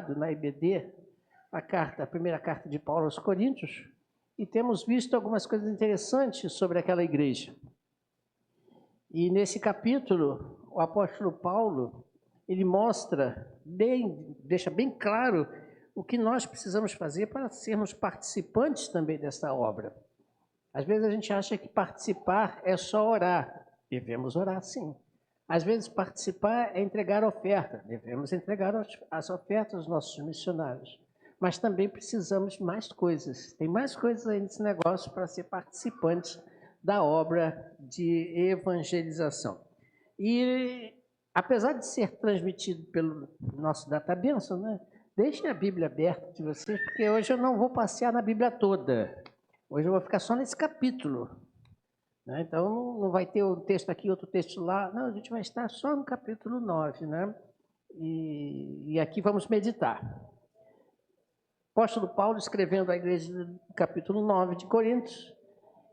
estudado na IBD a primeira carta de Paulo aos Coríntios e temos visto algumas coisas interessantes sobre aquela igreja. E nesse capítulo, o apóstolo Paulo, ele deixa bem claro o que nós precisamos fazer para sermos participantes também desta obra. Às vezes a gente acha que participar é só orar. Devemos orar, sim. Às vezes participar é entregar oferta. Devemos entregar as ofertas aos nossos missionários. Mas também precisamos de mais coisas. Tem mais coisas aí nesse negócio para ser participantes da obra de evangelização. E apesar de ser transmitido pelo nosso Data Benção, né? Deixem a Bíblia aberta de vocês, porque hoje eu não vou passear na Bíblia toda. Hoje eu vou ficar só nesse capítulo. Né? Então não vai ter um texto aqui, outro texto lá. Não, a gente vai estar só no capítulo 9. Né? E aqui vamos meditar. O apóstolo Paulo, escrevendo à igreja do capítulo 9 de Coríntios,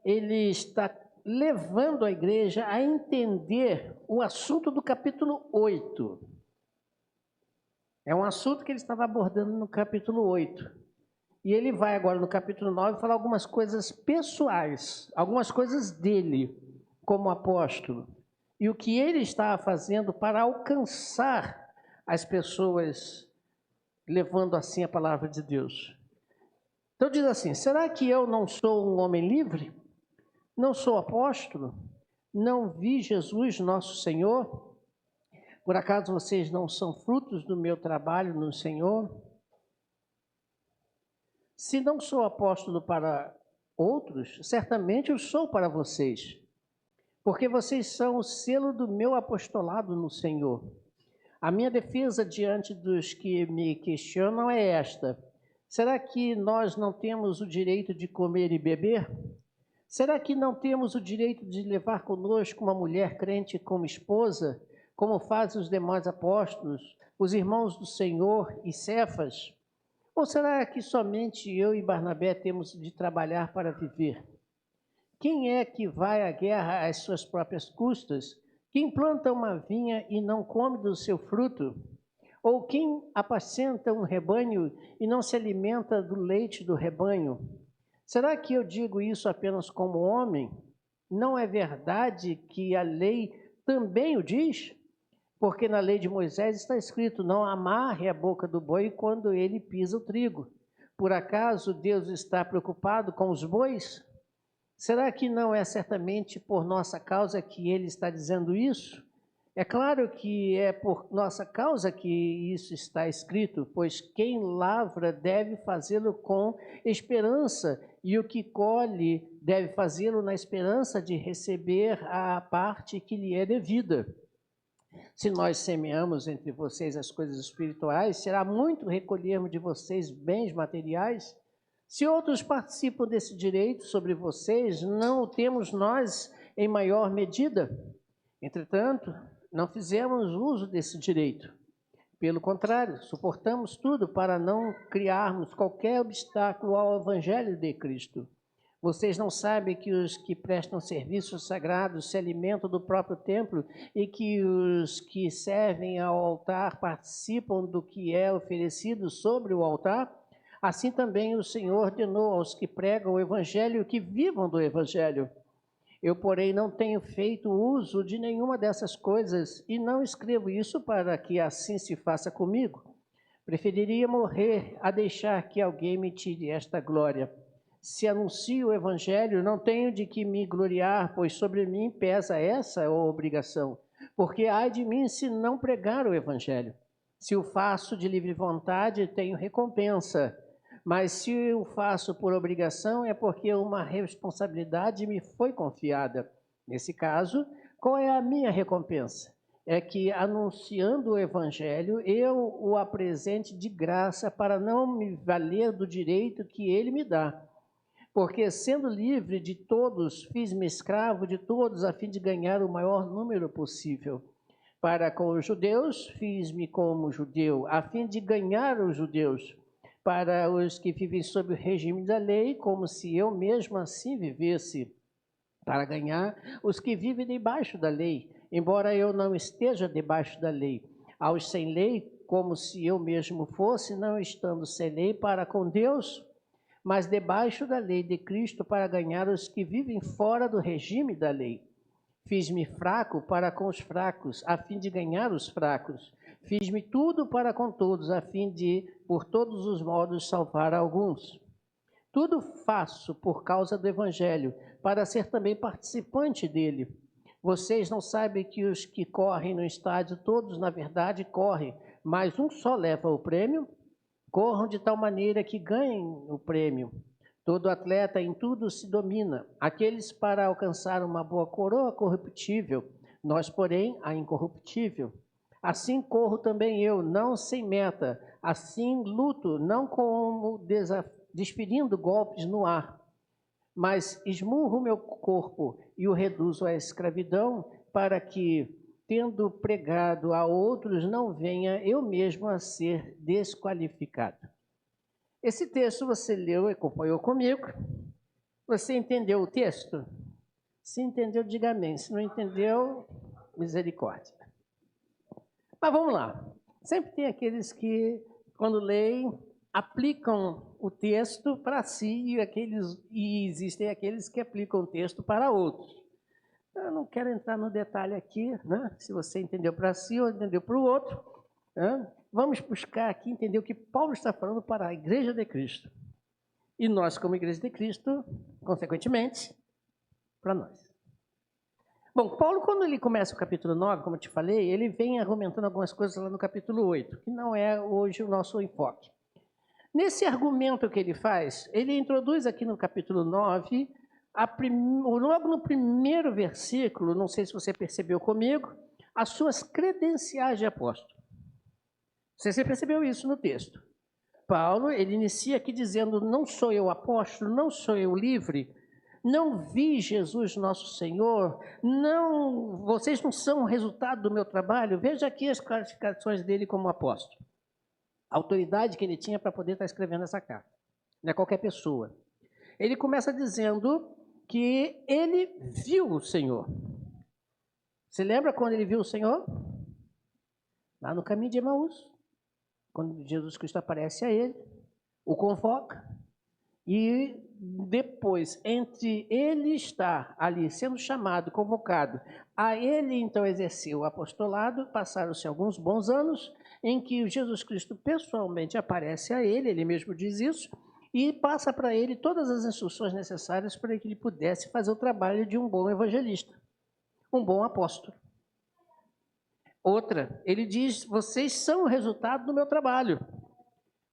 ele está levando a igreja a entender o assunto do capítulo 8. É um assunto que ele estava abordando no capítulo 8. E ele vai agora no capítulo 9 falar algumas coisas pessoais, algumas coisas dele como apóstolo. E o que ele estava fazendo para alcançar as pessoas, levando assim a palavra de Deus. Então diz assim: será que eu não sou um homem livre? Não sou apóstolo? Não vi Jesus nosso Senhor? Por acaso vocês não são frutos do meu trabalho no Senhor? Se não sou apóstolo para outros, certamente eu sou para vocês, porque vocês são o selo do meu apostolado no Senhor. A minha defesa diante dos que me questionam é esta: será que nós não temos o direito de comer e beber? Será que não temos o direito de levar conosco uma mulher crente como esposa, como fazem os demais apóstolos, os irmãos do Senhor e Cefas? Ou será que somente eu e Barnabé temos de trabalhar para viver? Quem é que vai à guerra às suas próprias custas? Quem planta uma vinha e não come do seu fruto? Ou quem apacenta um rebanho e não se alimenta do leite do rebanho? Será que eu digo isso apenas como homem? Não é verdade que a lei também o diz? Porque na lei de Moisés está escrito: não amarre a boca do boi quando ele pisa o trigo. Por acaso Deus está preocupado com os bois? Será que não é certamente por nossa causa que ele está dizendo isso? É claro que é por nossa causa que isso está escrito, pois quem lavra deve fazê-lo com esperança, e o que colhe deve fazê-lo na esperança de receber a parte que lhe é devida. Se nós semeamos entre vocês as coisas espirituais, será muito recolhermos de vocês bens materiais? Se outros participam desse direito sobre vocês, não o temos nós em maior medida? Entretanto, não fizemos uso desse direito. Pelo contrário, suportamos tudo para não criarmos qualquer obstáculo ao Evangelho de Cristo. Vocês não sabem que os que prestam serviços sagrados se alimentam do próprio templo e que os que servem ao altar participam do que é oferecido sobre o altar? Assim também o Senhor ordenou aos que pregam o Evangelho que vivam do Evangelho. Eu, porém, não tenho feito uso de nenhuma dessas coisas e não escrevo isso para que assim se faça comigo. Preferiria morrer a deixar que alguém me tire esta glória. Se anuncio o Evangelho, não tenho de que me gloriar, pois sobre mim pesa essa obrigação. Porque ai de mim se não pregar o Evangelho. Se o faço de livre vontade, tenho recompensa. Mas se o faço por obrigação, é porque uma responsabilidade me foi confiada. Nesse caso, qual é a minha recompensa? É que, anunciando o Evangelho, eu o apresente de graça para não me valer do direito que ele me dá. Porque, sendo livre de todos, fiz-me escravo de todos a fim de ganhar o maior número possível. Para com os judeus, fiz-me como judeu, a fim de ganhar os judeus. Para os que vivem sob o regime da lei, como se eu mesmo assim vivesse, para ganhar os que vivem debaixo da lei, embora eu não esteja debaixo da lei. Aos sem lei, como se eu mesmo fosse, não estando sem lei para com Deus, mas debaixo da lei de Cristo para ganhar os que vivem fora do regime da lei. Fiz-me fraco para com os fracos, a fim de ganhar os fracos. Fiz-me tudo para com todos, a fim de, por todos os modos, salvar alguns. Tudo faço por causa do Evangelho, para ser também participante dele. Vocês não sabem que os que correm no estádio, todos na verdade correm, mas um só leva o prêmio? Corram de tal maneira que ganhem o prêmio. Todo atleta em tudo se domina. Aqueles para alcançar uma boa coroa corruptível, nós, porém, a incorruptível. Assim corro também eu, não sem meta. Assim luto, não como desferindo golpes no ar, mas esmurro meu corpo e o reduzo à escravidão, para que, tendo pregado a outros, não venha eu mesmo a ser desqualificado. Esse texto você leu e acompanhou comigo. Você entendeu o texto? Se entendeu, diga amém. Se não entendeu, misericórdia. Mas vamos lá. Sempre tem aqueles que, quando leem, aplicam o texto para si e existem aqueles que aplicam o texto para outros. Eu não quero entrar no detalhe aqui, né? Se você entendeu para si ou entendeu para o outro. Né? Vamos buscar aqui entender o que Paulo está falando para a Igreja de Cristo. E nós, como Igreja de Cristo, consequentemente, para nós. Bom, Paulo, quando ele começa o capítulo 9, como eu te falei, ele vem argumentando algumas coisas lá no capítulo 8, que não é hoje o nosso enfoque. Nesse argumento que ele faz, ele introduz aqui no capítulo 9, logo no primeiro versículo, não sei se você percebeu comigo, as suas credenciais de apóstolo. Você percebeu isso no texto. Paulo, ele inicia aqui dizendo, não sou eu apóstolo, não sou eu livre, não vi Jesus nosso Senhor, não, vocês não são o resultado do meu trabalho. Veja aqui as classificações dele como apóstolo. A autoridade que ele tinha para poder estar escrevendo essa carta. Não é qualquer pessoa. Ele começa dizendo que ele viu o Senhor. Você lembra quando ele viu o Senhor? Lá no caminho de Emaús. Quando Jesus Cristo aparece a ele, o convoca. E depois, entre ele estar ali sendo chamado, convocado, a ele então exercer o apostolado, passaram-se alguns bons anos em que Jesus Cristo pessoalmente aparece a ele, ele mesmo diz isso, e passa para ele todas as instruções necessárias para que ele pudesse fazer o trabalho de um bom evangelista, um bom apóstolo. Outra, ele diz, vocês são o resultado do meu trabalho.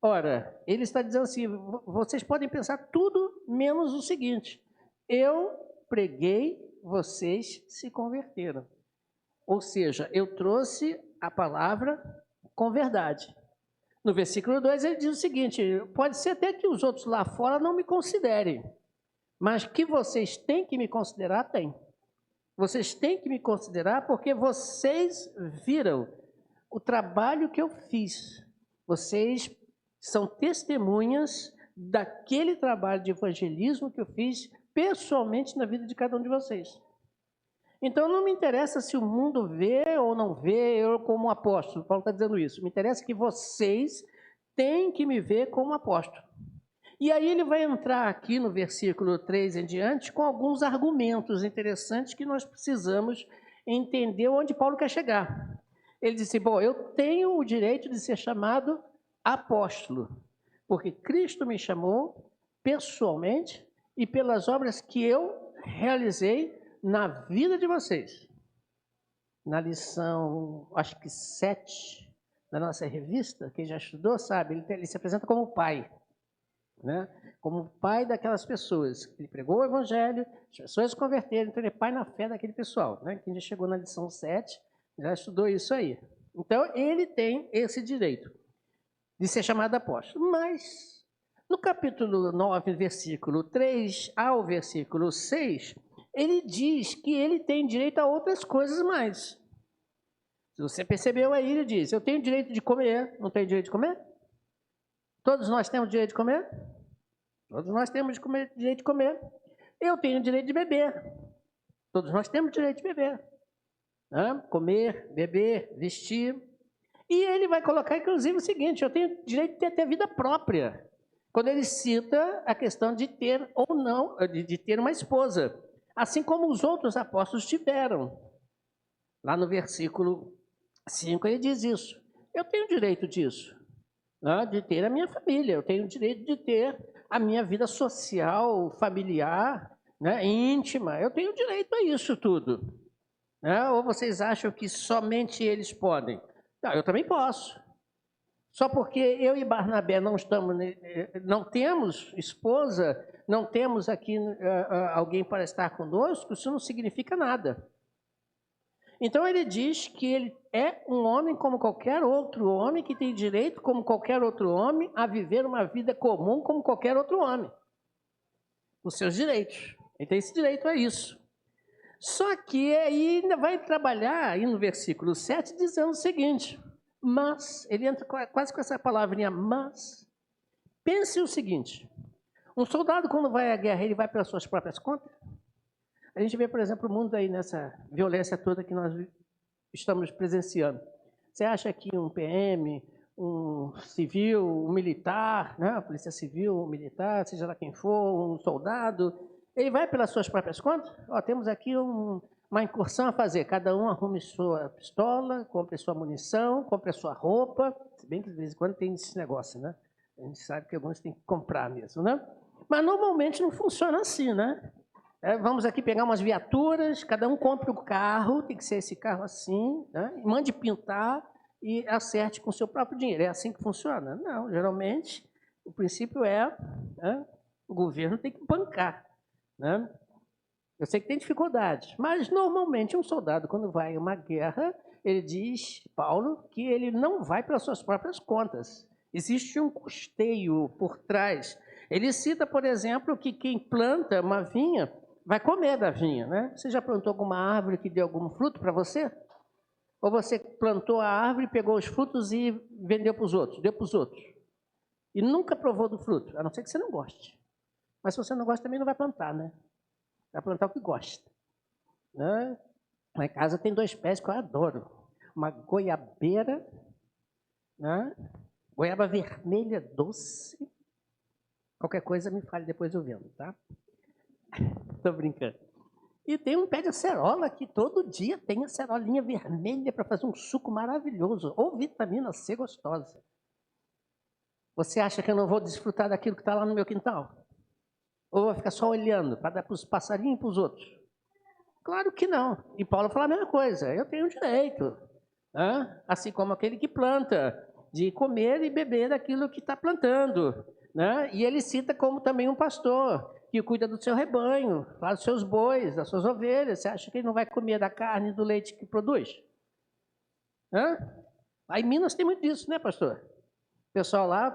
Ora, ele está dizendo assim, vocês podem pensar tudo menos o seguinte, eu preguei, vocês se converteram. Ou seja, eu trouxe a palavra com verdade. No versículo 2 ele diz o seguinte, pode ser até que os outros lá fora não me considerem, mas que vocês têm que me considerar, tem. Vocês têm que me considerar porque vocês viram o trabalho que eu fiz. Vocês são testemunhas daquele trabalho de evangelismo que eu fiz pessoalmente na vida de cada um de vocês. Então não me interessa se o mundo vê ou não vê eu como apóstolo. Paulo está dizendo isso. Me interessa que vocês têm que me ver como apóstolo. E aí ele vai entrar aqui no versículo 3 em diante com alguns argumentos interessantes que nós precisamos entender onde Paulo quer chegar. Ele disse, bom, eu tenho o direito de ser chamado apóstolo, porque Cristo me chamou pessoalmente e pelas obras que eu realizei na vida de vocês. Na lição, acho que 7 da nossa revista, quem já estudou sabe, ele se apresenta como pai. Né? Como pai daquelas pessoas. Ele pregou o evangelho, as pessoas se converteram, então ele é pai na fé daquele pessoal. Né? Quem já chegou na lição 7 já estudou isso aí. Então ele tem esse direito de ser chamado apóstolo. Mas no capítulo 9, versículo 3 ao versículo 6, ele diz que ele tem direito a outras coisas mais. Se você percebeu aí, ele diz, eu tenho direito de comer, não tenho direito de comer? Todos nós temos direito de comer? Todos nós temos direito de comer. Eu tenho direito de beber. Todos nós temos direito de beber. Comer, beber, vestir. E ele vai colocar, inclusive, o seguinte: eu tenho direito de ter vida própria. Quando ele cita a questão de ter ou não, de ter uma esposa. Assim como os outros apóstolos tiveram. Lá no versículo 5 ele diz isso. Eu tenho direito disso, né? De ter a minha família. Eu tenho direito de ter a minha vida social, familiar, né? Íntima. Eu tenho direito a isso tudo. Né? Ou vocês acham que somente eles podem? Não, eu também posso. Só porque eu e Barnabé não temos esposa, não temos aqui alguém para estar conosco, isso não significa nada. Então ele diz que ele é um homem como qualquer outro homem, que tem direito, como qualquer outro homem, a viver uma vida comum como qualquer outro homem. Os seus direitos. Ele tem esse direito a isso. Só que aí ainda vai trabalhar aí no versículo 7 dizendo o seguinte: mas, ele entra quase com essa palavrinha, mas, pense o seguinte: um soldado quando vai à guerra, ele vai pelas suas próprias contas? A gente vê, por exemplo, o mundo aí nessa violência toda que nós estamos presenciando. Você acha que um PM, um civil, um militar, né? A polícia civil, um militar, seja lá quem for, um soldado, ele vai pelas suas próprias contas? Ó, temos aqui uma incursão a fazer. Cada um arrume sua pistola, compre sua munição, compre a sua roupa. Se bem que de vez em quando tem esse negócio, né? A gente sabe que alguns têm que comprar mesmo, né? Mas normalmente não funciona assim, né? Vamos aqui pegar umas viaturas, cada um compra um carro, tem que ser esse carro assim, né? Mande pintar e acerte com o seu próprio dinheiro. É assim que funciona? Não, geralmente o princípio né, o governo tem que bancar. Né? Eu sei que tem dificuldades, mas normalmente um soldado, quando vai a uma guerra, ele diz, Paulo, que ele não vai pelas suas próprias contas. Existe um custeio por trás. Ele cita, por exemplo, que quem planta uma vinha vai comer da vinha, né? Você já plantou alguma árvore que deu algum fruto para você? Ou você plantou a árvore, pegou os frutos e vendeu para os outros, deu para os outros? E nunca provou do fruto, a não ser que você não goste. Mas se você não gosta, também não vai plantar, né? Vai plantar o que gosta. Né? Lá em casa tem 2 pés que eu adoro. Uma goiabeira, né? Goiaba vermelha doce. Qualquer coisa me fale, depois eu vendo, tá? Tô brincando. E tem um pé de acerola que todo dia tem acerolinha vermelha para fazer um suco maravilhoso. Ou vitamina C gostosa. Você acha que eu não vou desfrutar daquilo que está lá no meu quintal? Ou vou ficar só olhando para dar para os passarinhos e para os outros? Claro que não. E Paulo fala a mesma coisa. Eu tenho direito. Né? Assim como aquele que planta, de comer e beber daquilo que está plantando. Né? E ele cita como também um pastor, que cuida do seu rebanho, faz dos seus bois, das suas ovelhas. Você acha que ele não vai comer da carne e do leite que produz? Hã? Aí em Minas tem muito disso, né, pastor? O pessoal lá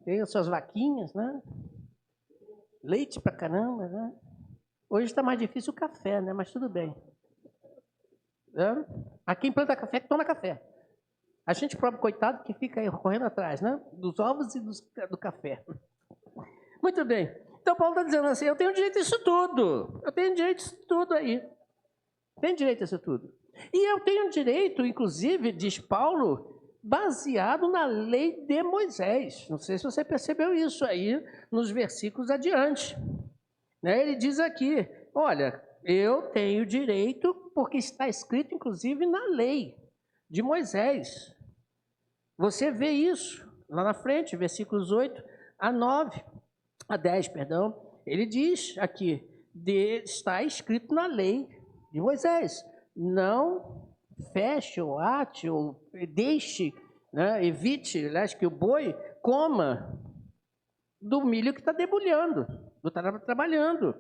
tem as suas vaquinhas, né? Leite pra caramba, né? Hoje está mais difícil o café, né? Mas tudo bem. Né? A quem planta café, toma café. A gente próprio, coitado, que fica aí correndo atrás, né? Dos ovos e do café. Muito bem. Então, Paulo está dizendo assim, eu tenho direito a isso tudo. Eu tenho direito a isso tudo aí. Tenho direito a isso tudo. E eu tenho direito, inclusive, diz Paulo, baseado na lei de Moisés. Não sei se você percebeu isso aí nos versículos adiante. Né? Ele diz aqui, olha, eu tenho direito porque está escrito, inclusive, na lei de Moisés. Você vê isso lá na frente, versículos 8 a 9, a 10, perdão. Ele diz aqui, está escrito na lei de Moisés. Não feche ou ate ou deixe, né, evite, aliás, que o boi coma do milho que está debulhando, do trabalhando.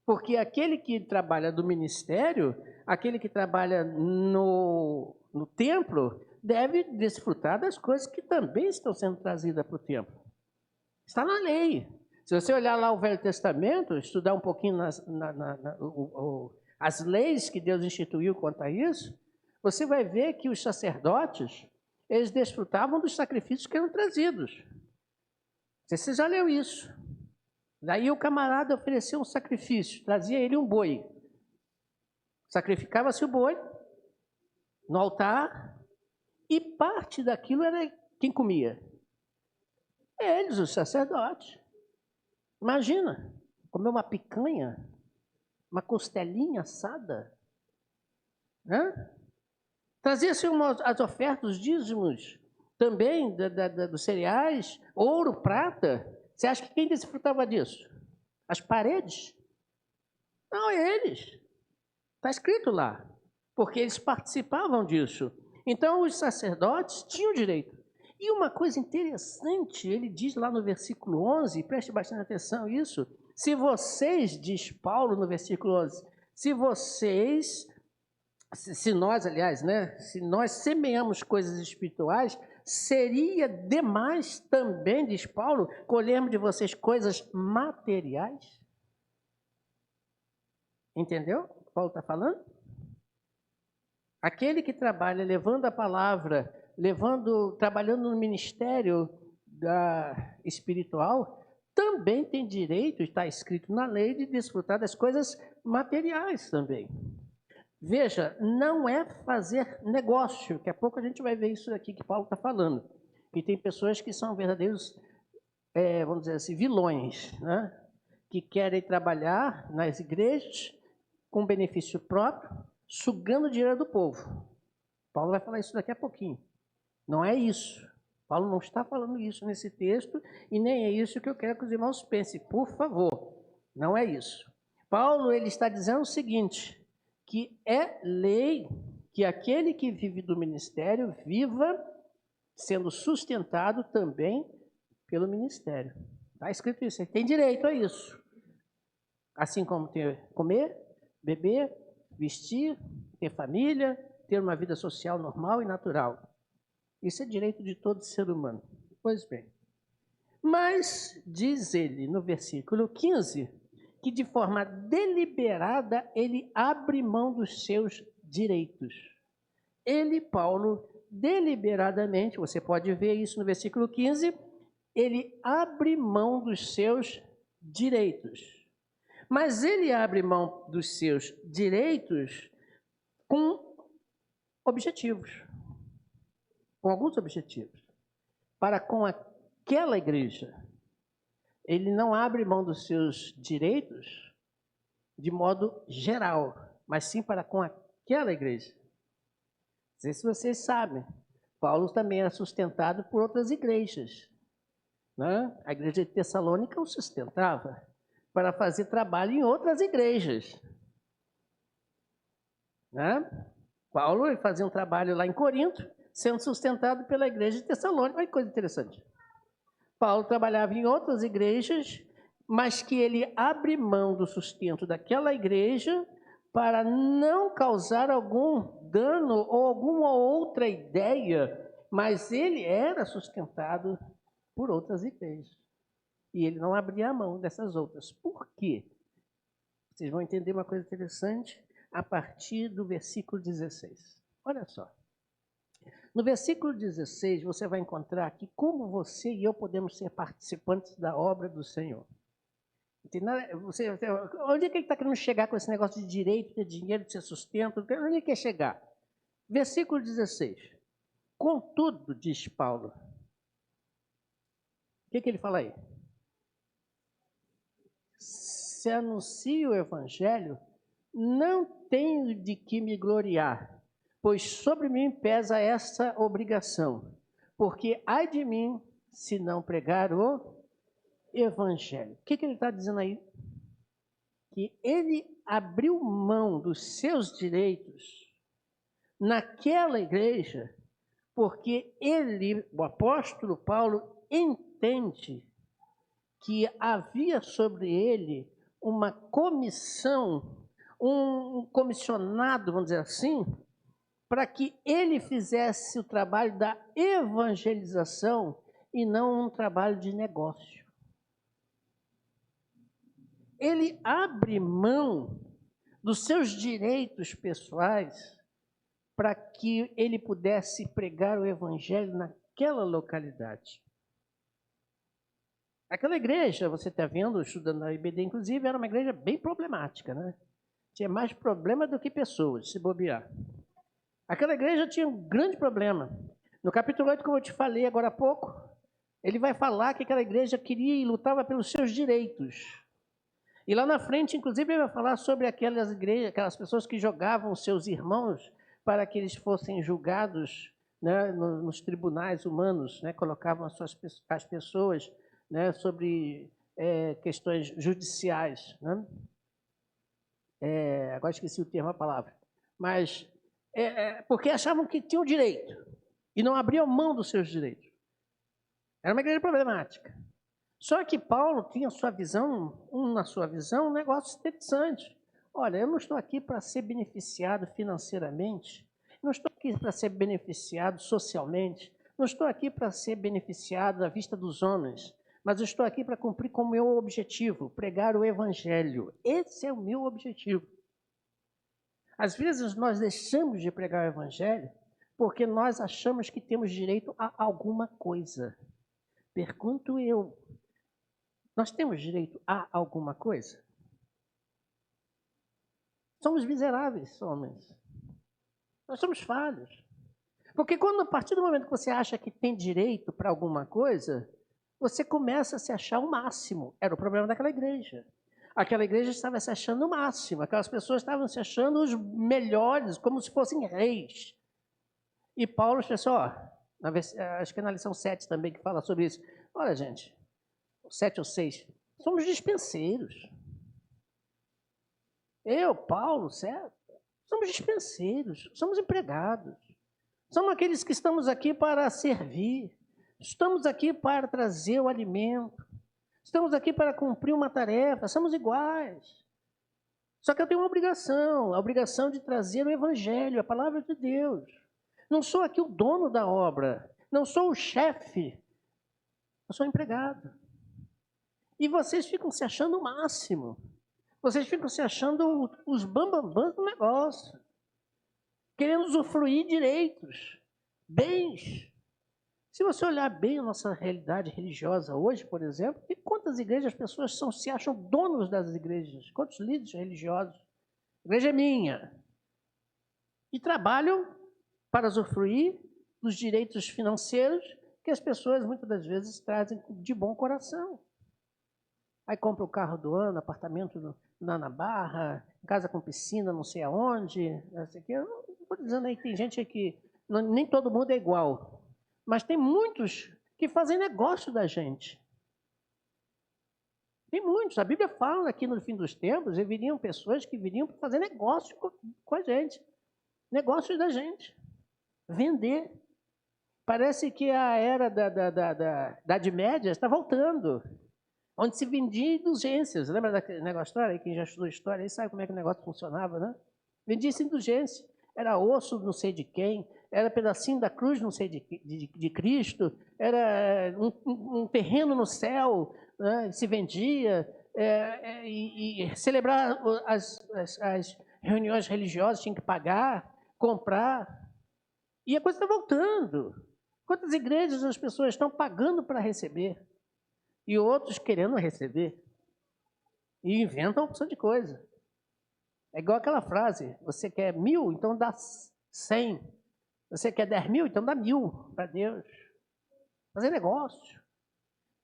Porque aquele que trabalha do ministério, aquele que trabalha no templo, deve desfrutar das coisas que também estão sendo trazidas para o templo. Está na lei. Se você olhar lá o Velho Testamento, estudar um pouquinho as leis que Deus instituiu quanto a isso, você vai ver que os sacerdotes, eles desfrutavam dos sacrifícios que eram trazidos. Você já leu isso. Daí o camarada ofereceu um sacrifício, trazia ele um boi. Sacrificava-se o boi no altar, E parte daquilo era quem comia? Eles, os sacerdotes. Imagina, comer uma picanha, uma costelinha assada, né? Trazia-se as ofertas, os dízimos, também dos cereais, ouro, prata. Você acha que quem desfrutava disso? As paredes? Não, eles. Está escrito lá, porque eles participavam disso. Então, os sacerdotes tinham direito. E uma coisa interessante, ele diz lá no versículo 11, preste bastante atenção a isso, se vocês, diz Paulo no versículo 11, se vocês, se nós, aliás, né, se nós semeamos coisas espirituais, seria demais também, diz Paulo, colhermos de vocês coisas materiais? Entendeu o que Paulo está falando? Aquele que trabalha levando a palavra, trabalhando no ministério espiritual, também tem direito, está escrito na lei, de desfrutar das coisas materiais também. Veja, não é fazer negócio, daqui a pouco a gente vai ver isso aqui que Paulo está falando. E tem pessoas que são verdadeiros, vamos dizer assim, vilões, né? Que querem trabalhar nas igrejas com benefício próprio, sugando o dinheiro do povo. Paulo vai falar isso daqui a pouquinho. Não é isso. Paulo não está falando isso nesse texto e nem é isso que eu quero que os irmãos pensem. Por favor, não é isso. Paulo ele está dizendo o seguinte, que é lei que aquele que vive do ministério viva sendo sustentado também pelo ministério. Está escrito isso, ele tem direito a isso. Assim como comer, beber, vestir, ter família, ter uma vida social normal e natural. Isso é direito de todo ser humano. Pois bem. Mas, diz ele no versículo 15, que de forma deliberada ele abre mão dos seus direitos. Ele, Paulo, deliberadamente, você pode ver isso no versículo 15, ele abre mão dos seus direitos. Mas ele abre mão dos seus direitos com objetivos, com alguns objetivos, para com aquela igreja. Ele não abre mão dos seus direitos de modo geral, mas sim para com aquela igreja. Não sei se vocês sabem, Paulo também era sustentado por outras igrejas, né? A igreja de Tessalônica o sustentava para fazer trabalho em outras igrejas, né? Paulo fazia um trabalho lá em Corinto, sendo sustentado pela igreja de Tessalônica. Olha que coisa interessante. Paulo trabalhava em outras igrejas, mas que ele abre mão do sustento daquela igreja para não causar algum dano ou alguma outra ideia, mas ele era sustentado por outras igrejas. E ele não abria a mão dessas outras. Por quê? Vocês vão entender uma coisa interessante a partir do versículo 16. Olha só. No versículo 16, você vai encontrar aqui como você e eu podemos ser participantes da obra do Senhor. Onde é que ele está querendo chegar com esse negócio de direito, de dinheiro, de ser sustento? Onde ele quer chegar? Versículo 16. Contudo, diz Paulo. O que ele fala aí? Se anuncio o evangelho, não tenho de que me gloriar, pois sobre mim pesa essa obrigação, porque ai de mim se não pregar o evangelho. O que ele está dizendo aí? Que ele abriu mão dos seus direitos naquela igreja, porque ele, o apóstolo Paulo, entende que havia sobre ele uma comissão, um comissionado, vamos dizer assim, para que ele fizesse o trabalho da evangelização e não um trabalho de negócio. Ele abre mão dos seus direitos pessoais para que ele pudesse pregar o evangelho naquela localidade. Aquela igreja, você está vendo, estudando na IBD, inclusive, era uma igreja bem problemática, né? Tinha mais problema do que pessoas, se bobear. Aquela igreja tinha um grande problema. No capítulo 8, como eu te falei agora há pouco, ele vai falar que aquela igreja queria e lutava pelos seus direitos. E lá na frente, inclusive, ele vai falar sobre aquelas igrejas, aquelas pessoas que jogavam seus irmãos para que eles fossem julgados, né, nos tribunais humanos, né, colocavam as pessoas, né, sobre questões judiciais. Né? Agora esqueci o termo, a palavra. Mas porque achavam que tinham direito e não abriam mão dos seus direitos. Era uma igreja problemática. Só que Paulo tinha na sua visão, um negócio interessante. Olha, eu não estou aqui para ser beneficiado financeiramente, não estou aqui para ser beneficiado socialmente, não estou aqui para ser beneficiado à vista dos homens, mas eu estou aqui para cumprir com o meu objetivo, pregar o evangelho. Esse é o meu objetivo. Às vezes nós deixamos de pregar o evangelho porque nós achamos que temos direito a alguma coisa. Pergunto eu, nós temos direito a alguma coisa? Somos miseráveis, homens. Nós somos falhos. Porque quando, a partir do momento que você acha que tem direito para alguma coisa, você começa a se achar o máximo. Era o problema daquela igreja. Aquela igreja estava se achando o máximo. Aquelas pessoas estavam se achando os melhores, como se fossem reis. E Paulo disse, acho que é na lição 7 também que fala sobre isso. Olha, gente, 7 ou 6, somos dispenseiros. Eu, Paulo, certo? Somos dispenseiros, somos empregados. Somos aqueles que estamos aqui para servir. Estamos aqui para trazer o alimento. Estamos aqui para cumprir uma tarefa. Somos iguais. Só que eu tenho uma obrigação, a obrigação de trazer o evangelho, a palavra de Deus. Não sou aqui o dono da obra. Não sou o chefe. Eu sou empregado. E vocês ficam se achando o máximo. Vocês ficam se achando os bambambãs do negócio. Querendo usufruir direitos, bens. Se você olhar bem a nossa realidade religiosa hoje, por exemplo, em quantas igrejas as pessoas se acham donos das igrejas? Quantos líderes religiosos? A igreja é minha. E trabalham para usufruir dos direitos financeiros que as pessoas muitas das vezes trazem de bom coração. Aí compra o carro do ano, apartamento na Barra, casa com piscina não sei aonde. Eu não estou dizendo aí que tem gente aí que nem todo mundo é igual. Mas tem muitos que fazem negócio da gente. Tem muitos. A Bíblia fala aqui no fim dos tempos, viriam pessoas que viriam para fazer negócio com a gente. Negócios da gente. Vender. Parece que a era da Idade Média está voltando. Onde se vendia indulgências. Lembra daquele negócio história? Quem já estudou história aí sabe como é que o negócio funcionava, né? Vendia-se indulgência. Era osso não sei de quem, era pedacinho da cruz não sei de Cristo, era um terreno no céu, né? Se vendia, e celebrar as reuniões religiosas tinha que pagar, comprar. E a coisa está voltando. Quantas igrejas as pessoas estão pagando para receber? E outros querendo receber. E inventam uma opção de coisa. É igual aquela frase, você quer 1000, então dá 100. Você quer 10 mil, então dá 1000 para Deus. Fazer negócio.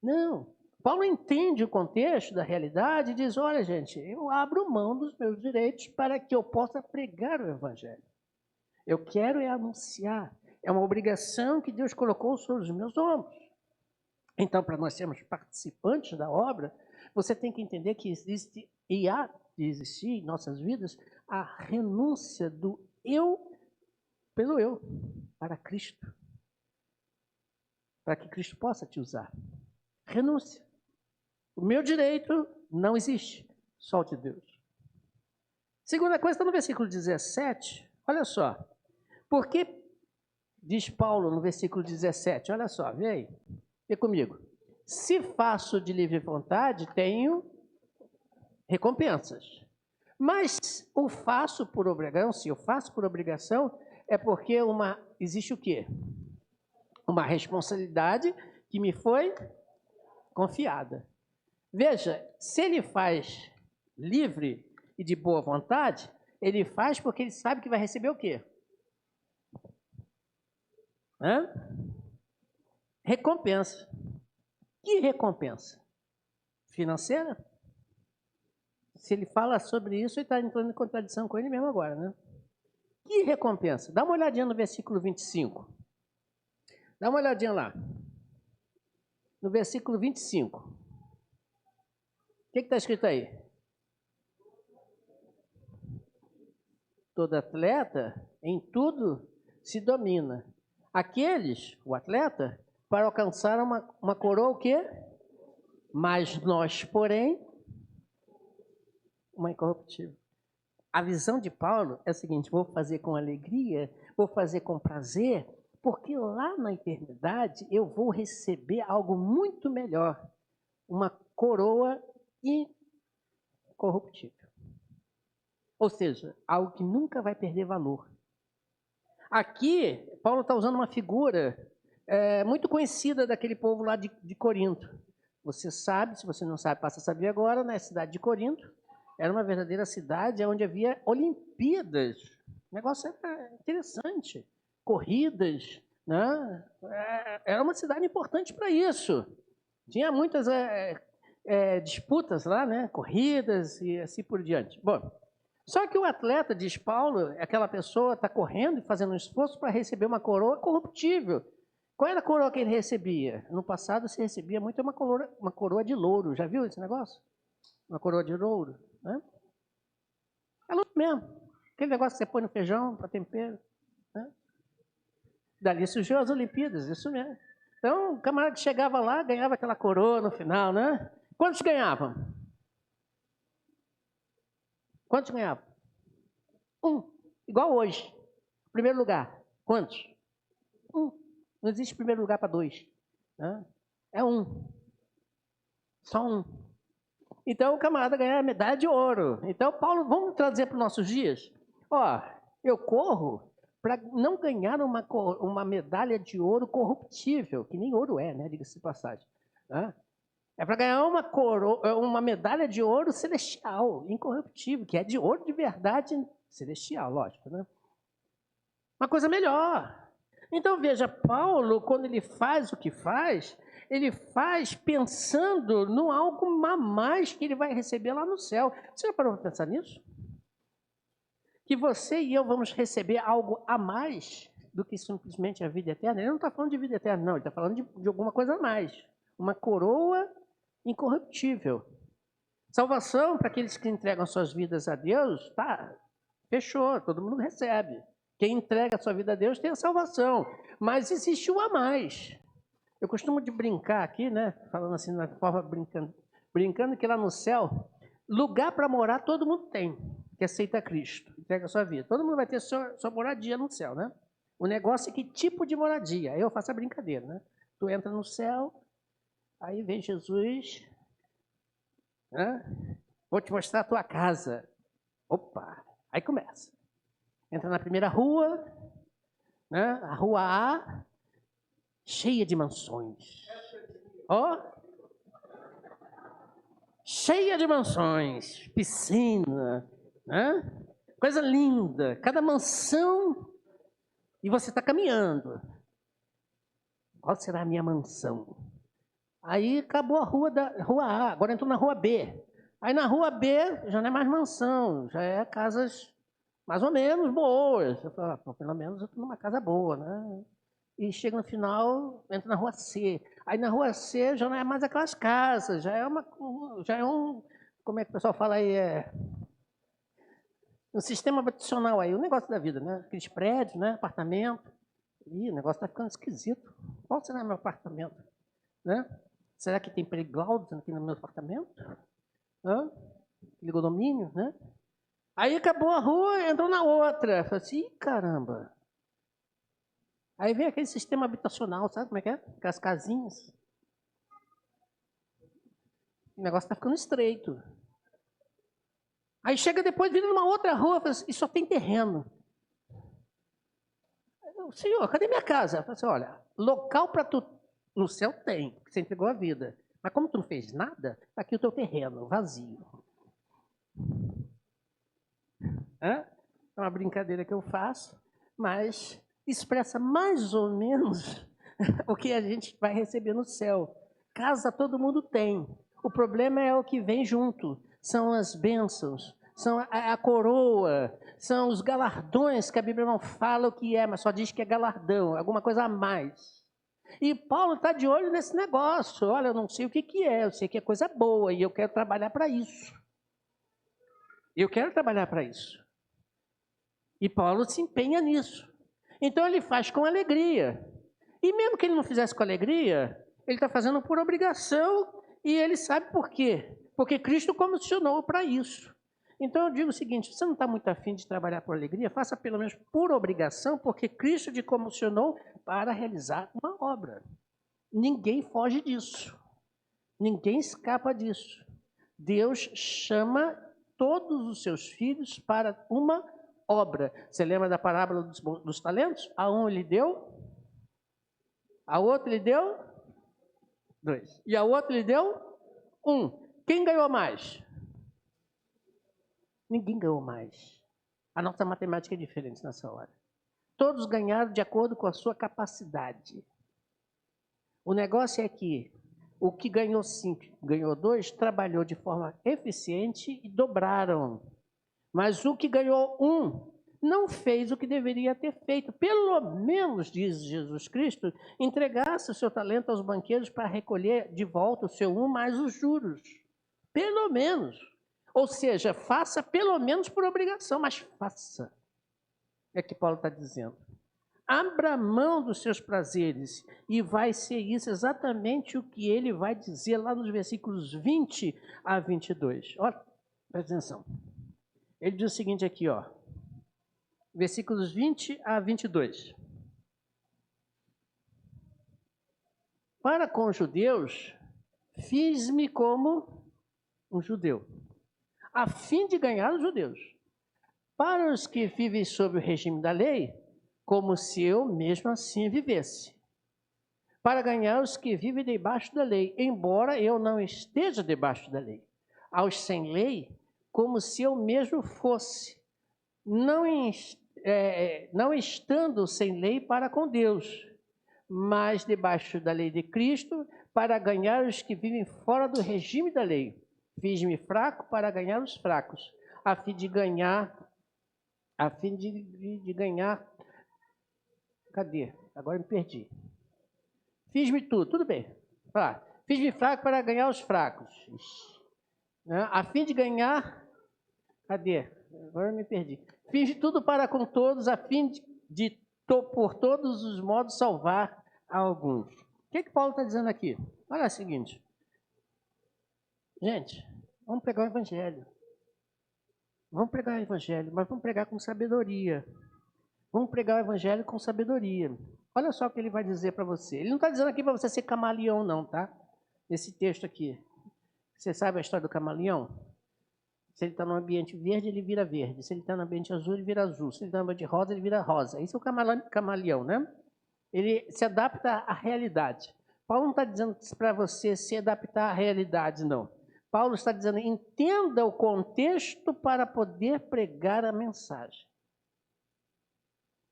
Não. Paulo entende o contexto da realidade e diz, olha gente, eu abro mão dos meus direitos para que eu possa pregar o evangelho. Eu quero anunciar. É uma obrigação que Deus colocou sobre os meus ombros. Então, para nós sermos participantes da obra, você tem que entender que existe e há de existir em nossas vidas a renúncia do eu pelo eu, para Cristo. Para que Cristo possa te usar. Renúncia. O meu direito não existe, só o de Deus. Segunda coisa está no versículo 17, olha só. Porque, diz Paulo no versículo 17, olha só, vê aí. Vê comigo. Se faço de livre vontade, tenho recompensas. Mas o faço por obrigação, se eu faço por obrigação, é porque existe o quê? Uma responsabilidade que me foi confiada. Veja, se ele faz livre e de boa vontade, ele faz porque ele sabe que vai receber o quê? Hã? Recompensa. Que recompensa? Financeira? Se ele fala sobre isso, ele está entrando em contradição com ele mesmo agora, né? Que recompensa? Dá uma olhadinha no versículo 25. Dá uma olhadinha lá. No versículo 25. O que está escrito aí? Todo atleta, em tudo, se domina. Aqueles, o atleta, para alcançar uma coroa, o quê? Mas nós, porém, uma incorruptível. A visão de Paulo é a seguinte: vou fazer com alegria, vou fazer com prazer, porque lá na eternidade eu vou receber algo muito melhor, uma coroa incorruptível. Ou seja, algo que nunca vai perder valor. Aqui, Paulo está usando uma figura muito conhecida daquele povo lá de Corinto. Você sabe, se você não sabe, passa a saber agora, na cidade de Corinto, era uma verdadeira cidade onde havia Olimpíadas. O negócio era interessante. Corridas, né? Era uma cidade importante para isso. Tinha muitas disputas lá, né? Corridas e assim por diante. Bom, só que o atleta, diz Paulo, aquela pessoa está correndo e fazendo um esforço para receber uma coroa corruptível. Qual era a coroa que ele recebia? No passado se recebia muito uma coroa de louro. Já viu esse negócio? Uma coroa de louro, né? É louro mesmo. Aquele negócio que você põe no feijão para tempero, né? Dali surgiu as Olimpíadas, isso mesmo. Então, o camarada que chegava lá, ganhava aquela coroa no final, né? Quantos ganhavam? Quantos ganhavam? Um. Igual hoje. Primeiro lugar. Quantos? Um. Não existe primeiro lugar para dois, né? É um. Só um. Então, o camarada ganha a medalha de ouro. Então, Paulo, vamos trazer para os nossos dias? Ó, eu corro para não ganhar uma medalha de ouro corruptível, que nem ouro é, né? Diga-se de passagem. Né? É para ganhar uma medalha de ouro celestial, incorruptível, que é de ouro de verdade celestial, lógico, né? Uma coisa melhor. Então, veja, Paulo, quando ele faz o que faz, ele faz pensando no algo a mais que ele vai receber lá no céu. Você já parou para pensar nisso? Que você e eu vamos receber algo a mais do que simplesmente a vida eterna. Ele não está falando de vida eterna, não. Ele está falando de alguma coisa a mais. Uma coroa incorruptível. Salvação para aqueles que entregam suas vidas a Deus, tá, fechou, todo mundo recebe. Quem entrega a sua vida a Deus tem a salvação. Mas existe o a mais. Eu costumo de brincar aqui, né? Falando assim, na forma brincando que lá no céu, lugar para morar todo mundo tem, que aceita Cristo, entrega a sua vida. Todo mundo vai ter sua moradia no céu, né? O negócio é que tipo de moradia. Aí eu faço a brincadeira, né? Tu entra no céu, aí vem Jesus, né? Vou te mostrar a tua casa. Opa! Aí começa. Entra na primeira rua, né? A rua A, cheia de mansões. Ó! Cheia de mansões, piscina, né? Coisa linda. Cada mansão, e você está caminhando. Qual será a minha mansão? Aí acabou a rua A, agora entrou na rua B. Aí na rua B já não é mais mansão, já é casas mais ou menos boas. Eu falo, pelo menos eu estou numa casa boa, né? E chega no final, entra na rua C. Aí na rua C já não é mais aquelas casas, já é um, como é que o pessoal fala aí, um sistema habitacional aí, o negócio da vida, né? Aqueles prédios, né? Apartamento. Ih, o negócio está ficando esquisito. Qual será meu apartamento? Né? Será que tem playground aqui no meu apartamento? Ligou domínio, né? Aí acabou a rua, entrou na outra. Falei assim, caramba. Aí vem aquele sistema habitacional, sabe como é que é? Aquelas casinhas. O negócio está ficando estreito. Aí chega depois, vindo numa outra rua, fala assim, e só tem terreno. Senhor, cadê minha casa? Eu falei assim, olha, local para tu no céu tem, porque você entregou a vida. Mas como tu não fez nada, está aqui o teu terreno, vazio. É uma brincadeira que eu faço, mas expressa mais ou menos o que a gente vai receber no céu. Casa todo mundo tem. O problema é o que vem junto. São as bênçãos, são a coroa, são os galardões que a Bíblia não fala o que é, mas só diz que é galardão, alguma coisa a mais. E Paulo está de olho nesse negócio. Olha, eu não sei o que é, eu sei que é coisa boa e eu quero trabalhar para isso. Eu quero trabalhar para isso. E Paulo se empenha nisso. Então ele faz com alegria. E mesmo que ele não fizesse com alegria, ele está fazendo por obrigação e ele sabe por quê. Porque Cristo comissionou para isso. Então eu digo o seguinte, você não está muito afim de trabalhar por alegria? Faça pelo menos por obrigação, porque Cristo te comissionou para realizar uma obra. Ninguém foge disso. Ninguém escapa disso. Deus chama todos os seus filhos para uma obra. Você lembra da parábola dos talentos? A um ele deu, a outro ele deu 2. E a outro ele deu 1. Quem ganhou mais? Ninguém ganhou mais. A nossa matemática é diferente nessa hora. Todos ganharam de acordo com a sua capacidade. O negócio é que o que ganhou 5, ganhou 2, trabalhou de forma eficiente e dobraram. Mas o que ganhou 1 não fez o que deveria ter feito. Pelo menos, diz Jesus Cristo, entregasse o seu talento aos banqueiros para recolher de volta o seu 1 mais os juros. Pelo menos. Ou seja, faça pelo menos por obrigação, mas faça. É que Paulo está dizendo. Abra mão dos seus prazeres e vai ser isso exatamente o que ele vai dizer lá nos versículos 20 a 22. Olha, presta atenção. Ele diz o seguinte aqui, ó. Versículos 20 a 22. Para com os judeus, fiz-me como um judeu, a fim de ganhar os judeus. Para os que vivem sob o regime da lei, como se eu mesmo assim vivesse. Para ganhar os que vivem debaixo da lei, embora eu não esteja debaixo da lei. Aos sem lei, como se eu mesmo fosse, não estando sem lei para com Deus, mas debaixo da lei de Cristo, para ganhar os que vivem fora do regime da lei. Fiz-me fraco para ganhar os fracos, a fim de ganhar. Cadê? Agora me perdi. Fiz-me tudo bem. Fiz-me fraco para ganhar os fracos. A fim de ganhar. Cadê? Agora me perdi. Fiz de tudo para com todos, a fim de por todos os modos, salvar alguns. O que Paulo está dizendo aqui? Olha o seguinte. Gente, vamos pregar o evangelho. Vamos pregar o evangelho, mas vamos pregar com sabedoria. Vamos pregar o evangelho com sabedoria. Olha só o que ele vai dizer para você. Ele não está dizendo aqui para você ser camaleão, não, tá? Esse texto aqui. Você sabe a história do camaleão? Se ele está no ambiente verde, ele vira verde. Se ele está no ambiente azul, ele vira azul. Se ele está no ambiente rosa, ele vira rosa. Isso é o camaleão, né? Ele se adapta à realidade. Paulo não está dizendo para você se adaptar à realidade, não. Paulo está dizendo, entenda o contexto para poder pregar a mensagem.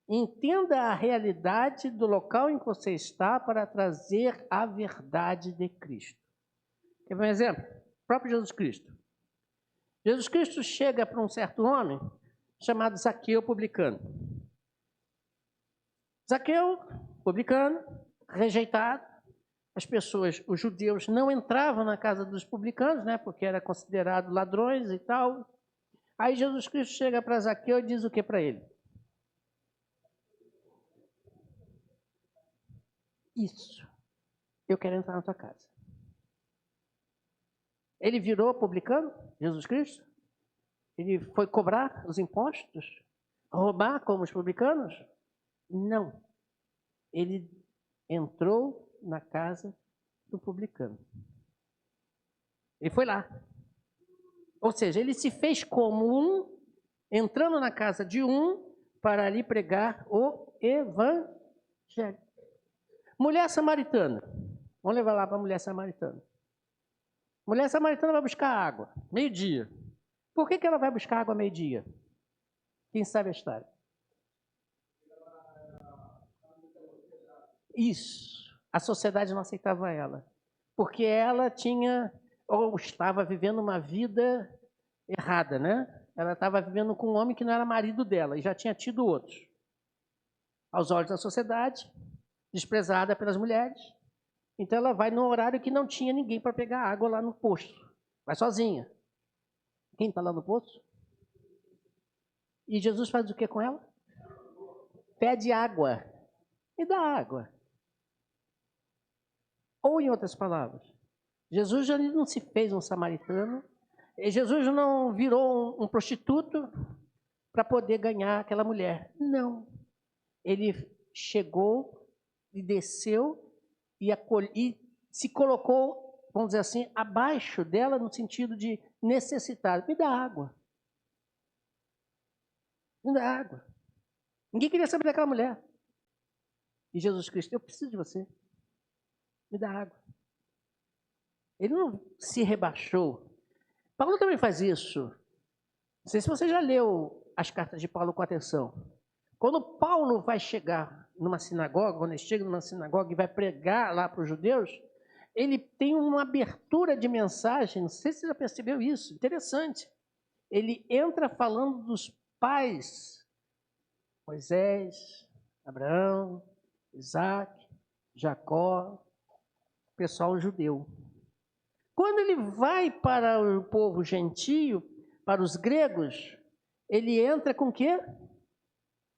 Entenda a realidade do local em que você está para trazer a verdade de Cristo. Quer ver um exemplo? O próprio Jesus Cristo. Jesus Cristo chega para um certo homem chamado Zaqueu, publicano. Zaqueu, publicano, rejeitado. As pessoas, os judeus, não entravam na casa dos publicanos, né, porque era considerado ladrões e tal. Aí Jesus Cristo chega para Zaqueu e diz o que para ele? Isso, eu quero entrar na tua casa. Ele virou publicano, Jesus Cristo? Ele foi cobrar os impostos? Roubar como os publicanos? Não. Ele entrou na casa do publicano. Ele foi lá. Ou seja, ele se fez como um, entrando na casa de um, para ali pregar o evangelho. Mulher samaritana. Vamos levar lá para a mulher samaritana. Mulher samaritana vai buscar água, meio-dia. Por que ela vai buscar água meio-dia? Quem sabe a história? Isso. A sociedade não aceitava ela. Porque ela tinha, ou estava vivendo uma vida errada, né? Ela estava vivendo com um homem que não era marido dela e já tinha tido outros. Aos olhos da sociedade, desprezada pelas mulheres. Então ela vai no horário que não tinha ninguém para pegar água lá no poço. Vai sozinha. Quem está lá no poço? E Jesus faz o que com ela? Pede água. Me dá água. Ou, em outras palavras, Jesus já não se fez um samaritano, Jesus não virou um prostituto para poder ganhar aquela mulher. Não. Ele chegou e desceu e se colocou, vamos dizer assim, abaixo dela no sentido de necessitar. Me dá água. Me dá água. Ninguém queria saber daquela mulher. E Jesus Cristo, eu preciso de você. Me dá água. Ele não se rebaixou. Paulo também faz isso. Não sei se você já leu as cartas de Paulo com atenção. Quando Paulo vai chegar numa sinagoga, quando ele chega numa sinagoga e vai pregar lá para os judeus, ele tem uma abertura de mensagem, não sei se você já percebeu isso, interessante. Ele entra falando dos pais, Moisés, Abraão, Isaac, Jacó, pessoal judeu. Quando ele vai para o povo gentio, para os gregos, ele entra com o quê?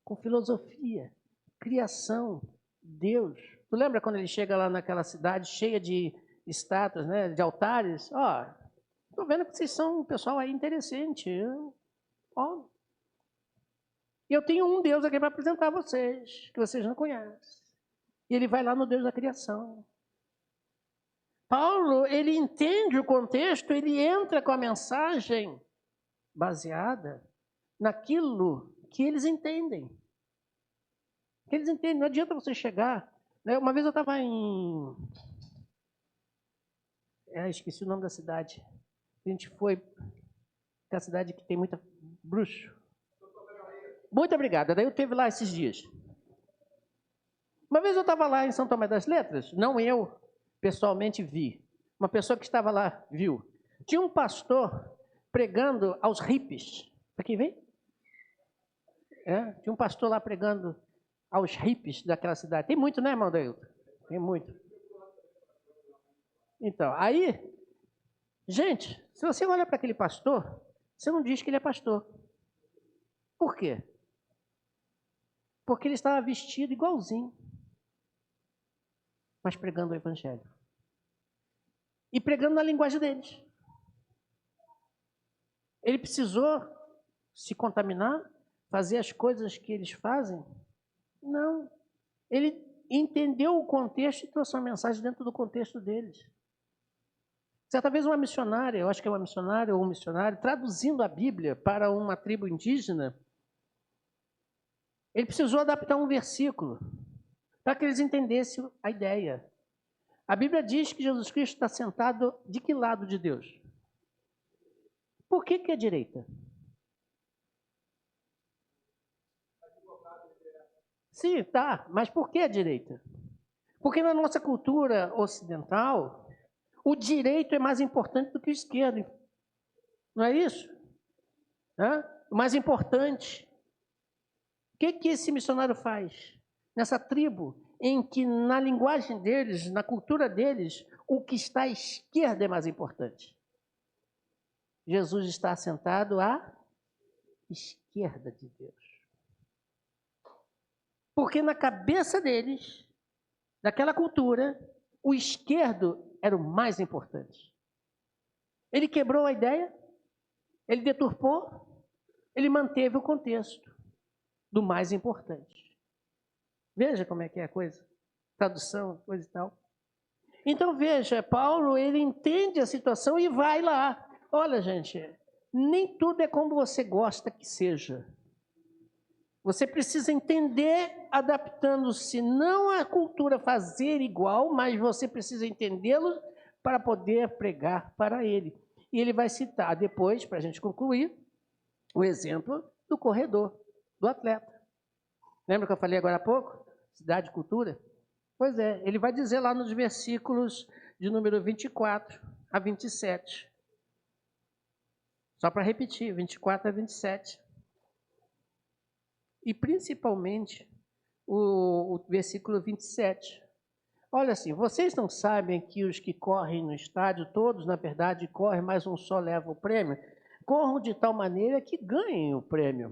Com filosofia, criação, Deus. Tu lembra quando ele chega lá naquela cidade cheia de estátuas, né, de altares? Ó, tô vendo que vocês são um pessoal aí interessante. Ó, eu tenho um Deus aqui para apresentar a vocês, que vocês não conhecem. E ele vai lá no Deus da criação. Paulo, ele entende o contexto, ele entra com a mensagem baseada naquilo que eles entendem. Que eles entendem, não adianta você chegar. Né? Uma vez eu estava em... esqueci o nome da cidade. A gente foi para a cidade que tem muita bruxo. Muito obrigado. Daí eu esteve lá esses dias. Uma vez eu estava lá em São Tomé das Letras, não eu pessoalmente vi. Uma pessoa que estava lá viu. Tinha um pastor pregando aos hippies. Aqui vem? Tinha um pastor lá pregando aos hippies daquela cidade. Tem muito, né, irmão Dailton? Tem muito. Então, aí, gente, se você olha para aquele pastor, você não diz que ele é pastor. Por quê? Porque ele estava vestido igualzinho, mas pregando o evangelho. E pregando na linguagem deles. Ele precisou se contaminar, fazer as coisas que eles fazem? Não. Ele entendeu o contexto e trouxe uma mensagem dentro do contexto deles. Certa vez uma missionária, eu acho que é uma missionária ou um missionário, traduzindo a Bíblia para uma tribo indígena, ele precisou adaptar um versículo para que eles entendessem a ideia. A Bíblia diz que Jesus Cristo está sentado de que lado de Deus? Por que é direita? Sim, tá, mas por que a direita? Porque na nossa cultura ocidental, o direito é mais importante do que o esquerdo. Não é isso? O mais importante. O que esse missionário faz? Nessa tribo, em que na linguagem deles, na cultura deles, o que está à esquerda é mais importante. Jesus está sentado à esquerda de Deus. Porque na cabeça deles, daquela cultura, o esquerdo era o mais importante. Ele quebrou a ideia, ele deturpou, ele manteve o contexto do mais importante. Veja como é que é a coisa, tradução, coisa e tal. Então veja, Paulo, ele entende a situação e vai lá. Olha, gente, nem tudo é como você gosta que seja. Você precisa entender, adaptando-se não à cultura fazer igual, mas você precisa entendê-lo para poder pregar para ele. E ele vai citar depois, para a gente concluir, o exemplo do corredor, do atleta. Lembra que eu falei agora há pouco? Cidade e cultura. Pois é, ele vai dizer lá nos versículos de número 24 a 27. Só para repetir, 24 a 27. E principalmente o versículo 27. Olha assim, vocês não sabem que os que correm no estádio, todos na verdade correm, mas um só leva o prêmio? Corram de tal maneira que ganhem o prêmio.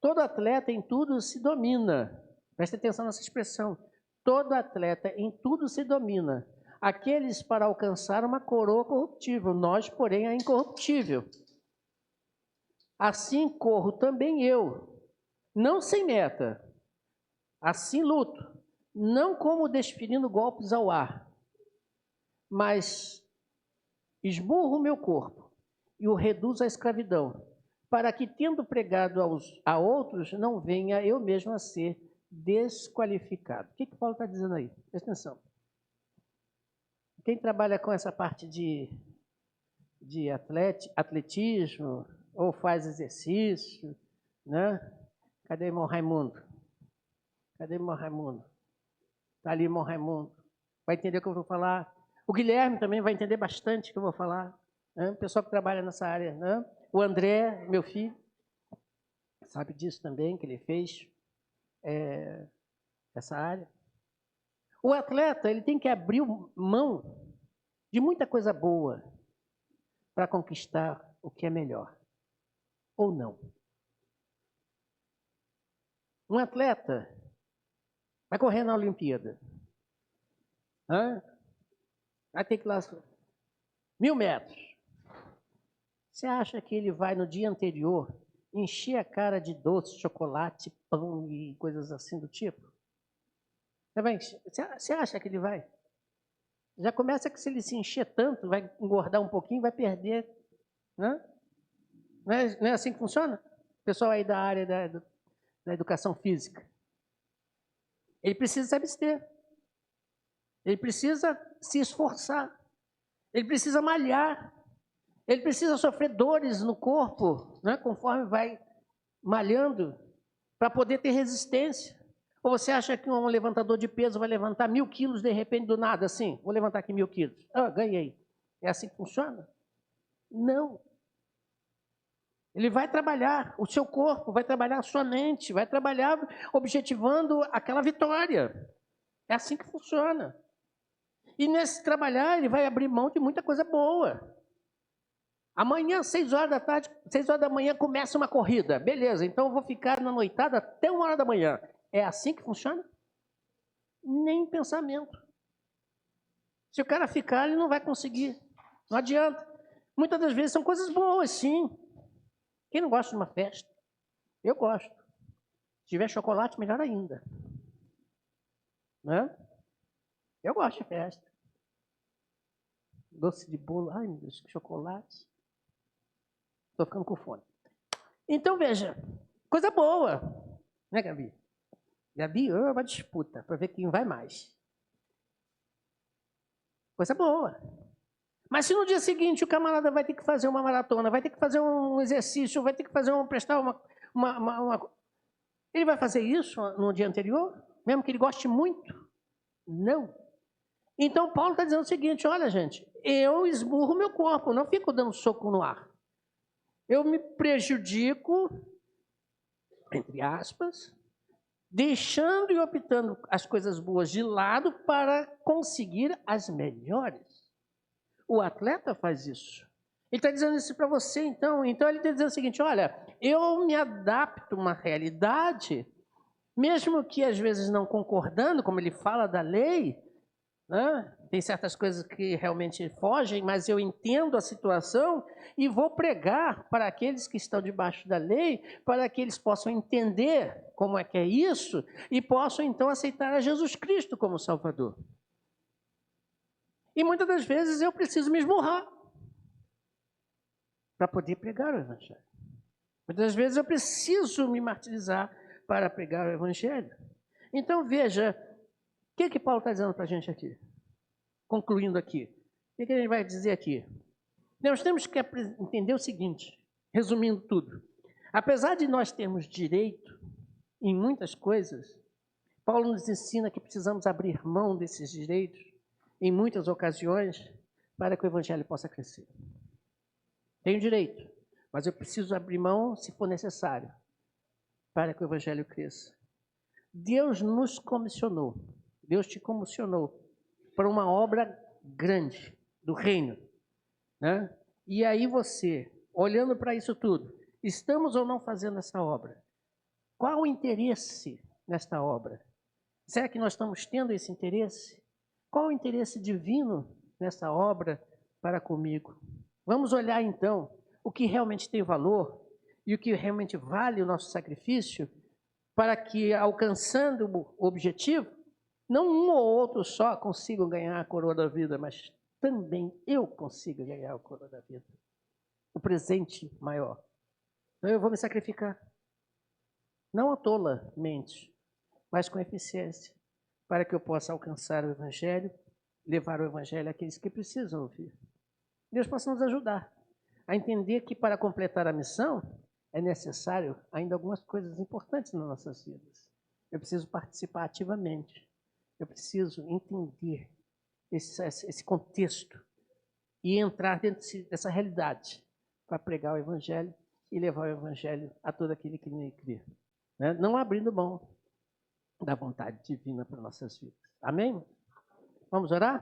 Todo atleta em tudo se domina. Preste atenção nessa expressão. Todo atleta em tudo se domina. Aqueles para alcançar uma coroa corruptível, nós, porém, a incorruptível. Assim corro também eu, não sem meta. Assim luto, não como desferindo golpes ao ar, mas esmurro o meu corpo e o reduzo à escravidão, para que, tendo pregado a outros, não venha eu mesmo a ser desqualificado. O que Paulo está dizendo aí? Presta atenção. Quem trabalha com essa parte de atletismo, ou faz exercício, né? Cadê o irmão Raimundo? Cadê o irmão Raimundo? Está ali, irmão Raimundo. Vai entender o que eu vou falar. O Guilherme também vai entender bastante o que eu vou falar. Né? O pessoal que trabalha nessa área. Né? O André, meu filho, sabe disso também, que ele fez essa área. O atleta, ele tem que abrir mão de muita coisa boa para conquistar o que é melhor. Ou não. Um atleta vai correr na Olimpíada. Vai ter que lá 1.000 metros. Você acha que ele vai no dia anterior encher a cara de chocolate, pão e coisas assim do tipo? Você acha que ele vai? Já começa que se ele se encher tanto, vai engordar um pouquinho, vai perder. Né? Não é assim que funciona? O pessoal aí da área da educação física. Ele precisa se abster. Ele precisa se esforçar. Ele precisa malhar. Ele precisa sofrer dores no corpo, né, conforme vai malhando, para poder ter resistência. Ou você acha que um levantador de peso vai levantar 1.000 quilos de repente do nada assim? Vou levantar aqui 1.000 quilos. Ganhei. É assim que funciona? Não. Ele vai trabalhar o seu corpo, vai trabalhar a sua mente, vai trabalhar objetivando aquela vitória. É assim que funciona. E nesse trabalhar, ele vai abrir mão de muita coisa boa. Amanhã, 6 horas da tarde, 6 horas da manhã, começa uma corrida. Beleza, então eu vou ficar na noitada até 1 hora da manhã. É assim que funciona? Nem pensamento. Se o cara ficar, ele não vai conseguir. Não adianta. Muitas das vezes são coisas boas, sim. Quem não gosta de uma festa? Eu gosto. Se tiver chocolate, melhor ainda. Né? Eu gosto de festa. Doce de bolo, ai meu Deus, chocolate. Estou ficando com fome. Então, veja, coisa boa. Né, Gabi? Gabi, é uma disputa para ver quem vai mais. Coisa boa. Mas se no dia seguinte o camarada vai ter que fazer uma maratona, vai ter que fazer um exercício, vai ter que prestar uma... Ele vai fazer isso no dia anterior? Mesmo que ele goste muito? Não. Então, Paulo está dizendo o seguinte, olha, gente, eu esmurro meu corpo, não fico dando soco no ar. Eu me prejudico, entre aspas, deixando e optando as coisas boas de lado para conseguir as melhores. O atleta faz isso. Ele está dizendo isso para você, então. Então, ele está dizendo o seguinte, olha, eu me adapto a uma realidade, mesmo que às vezes não concordando, como ele fala da lei, né? Tem certas coisas que realmente fogem, mas eu entendo a situação e vou pregar para aqueles que estão debaixo da lei, para que eles possam entender como é que é isso e possam então aceitar a Jesus Cristo como Salvador. E muitas das vezes eu preciso me esmurrar para poder pregar o Evangelho. Muitas das vezes eu preciso me martirizar para pregar o Evangelho. Então veja, o que Paulo está dizendo para a gente aqui? Concluindo aqui, o que a gente vai dizer aqui? Nós temos que entender o seguinte, resumindo tudo. Apesar de nós termos direito em muitas coisas, Paulo nos ensina que precisamos abrir mão desses direitos em muitas ocasiões para que o evangelho possa crescer. Tenho direito, mas eu preciso abrir mão se for necessário para que o evangelho cresça. Deus nos comissionou, Deus te comissionou para uma obra grande do reino, né? E aí você, olhando para isso tudo, estamos ou não fazendo essa obra? Qual o interesse nesta obra? Será que nós estamos tendo esse interesse? Qual o interesse divino nessa obra para comigo? Vamos olhar então o que realmente tem valor e o que realmente vale o nosso sacrifício para que, alcançando o objetivo, não um ou outro só consigam ganhar a coroa da vida, mas também eu consiga ganhar a coroa da vida. O presente maior. Então eu vou me sacrificar. Não tolamente, mas com eficiência, para que eu possa alcançar o evangelho, levar o evangelho àqueles que precisam ouvir. Deus possa nos ajudar a entender que para completar a missão é necessário ainda algumas coisas importantes nas nossas vidas. Eu preciso participar ativamente. Eu preciso entender esse contexto e entrar dentro dessa realidade para pregar o evangelho e levar o evangelho a todo aquele que nele crê, né? Não abrindo mão da vontade divina para nossas vidas. Amém? Vamos orar?